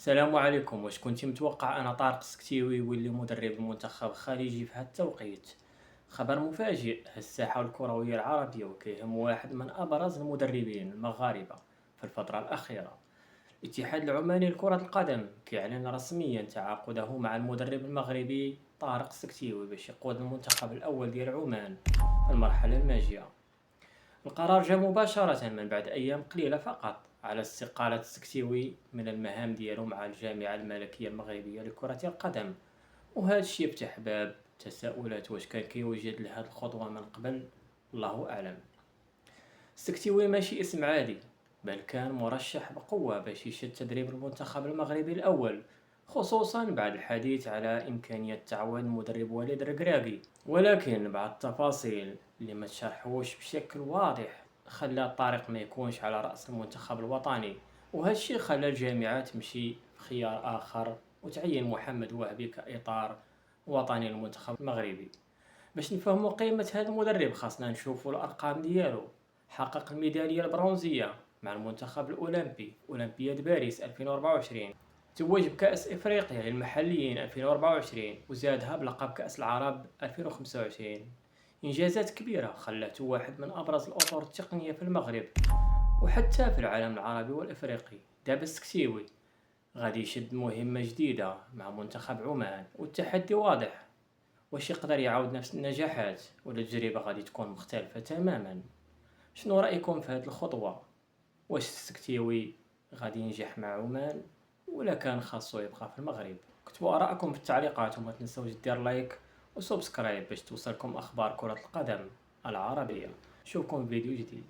السلام عليكم. واش كنتي متوقع أن طارق السكتيوي يولي مدرب المنتخب الخليجي في هذا التوقيت؟ خبر مفاجئ. الساحة الكروية العربية وكيهم واحد من أبرز المدربين المغاربة في الفترة الأخيرة. الاتحاد العماني لكرة القدم كيعلن رسميا تعاقده مع المدرب المغربي طارق السكتيوي باش يقود المنتخب الأول ديال عمان في المرحلة الماجية. القرار جاء مباشرة من بعد أيام قليلة فقط على استقالة السكتيوي من المهام ديالو مع الجامعة الملكية المغربية لكرة القدم، وهذا الشيء يفتح باب تساؤلات واش كان كيوجد لهذه الخطوة من قبل. الله أعلم. السكتيوي ماشي اسم عادي، بل كان مرشح بقوة باش يشد تدريب المنتخب المغربي الأول، خصوصا بعد الحديث على إمكانية تعويض المدرب وليد الركراكي. ولكن بعض التفاصيل اللي ما تشرحوش بشكل واضح خلى طارق ما يكونش على رأس المنتخب الوطني، وهذا الشيء خلى الجامعة تمشي في خيار آخر وتعين محمد وهبي كإطار وطني للمنتخب المغربي. باش نفهموا قيمة هذا المدرب خاصنا نشوفوا الأرقام ديالو. حقق الميدالية البرونزية مع المنتخب الأولمبي أولمبياد باريس 2024، توج بكأس إفريقيا للمحليين 2024، وزادها بلقب كأس العرب 2025. إنجازات كبيرة خلته واحد من أبرز الأطر التقنية في المغرب وحتى في العالم العربي والإفريقي. دابا السكتيوي غادي يشد مهمة جديدة مع منتخب عمان، والتحدي واضح: واش يقدر يعاود نفس النجاحات ولا التجربة غادي تكون مختلفة تماما؟ شنو رأيكم في هذه الخطوة؟ واش السكتيوي غادي ينجح مع عمان ولا كان خاصو يبقى في المغرب؟ كتبوا آراءكم في التعليقات وما تنسوش دير لايك وسبسكرايب باش توصلكم أخبار كرة القدم العربية. نشوفكم في فيديو جديد.